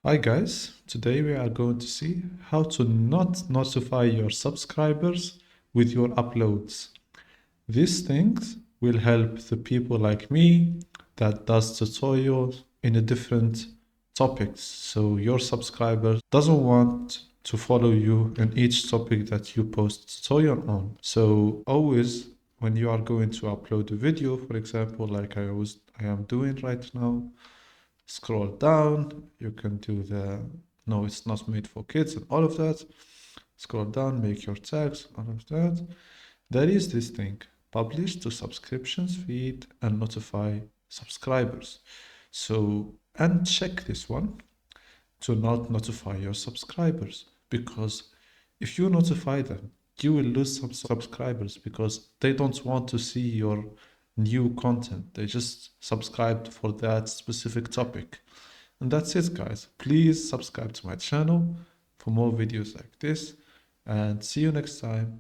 Hi guys, today we are going to see how to not notify your subscribers with your uploads. These things will help the people like me that does tutorials in a different topics. So your subscriber doesn't want to follow you in each topic that you post tutorial on. So always when you are going to upload a video, for example, like I am doing right now, scroll down, you can do the no, it's not made for kids and all of that. Scroll down, make your tags, all of that. There is this thing, publish to subscriptions feed and notify subscribers. So, and check this one to not notify your subscribers, because if you notify them, you will lose some subscribers because they don't want to see your new content. They just subscribed for that specific topic. And that's it, guys. Please subscribe to my channel for more videos like this, and see you next time.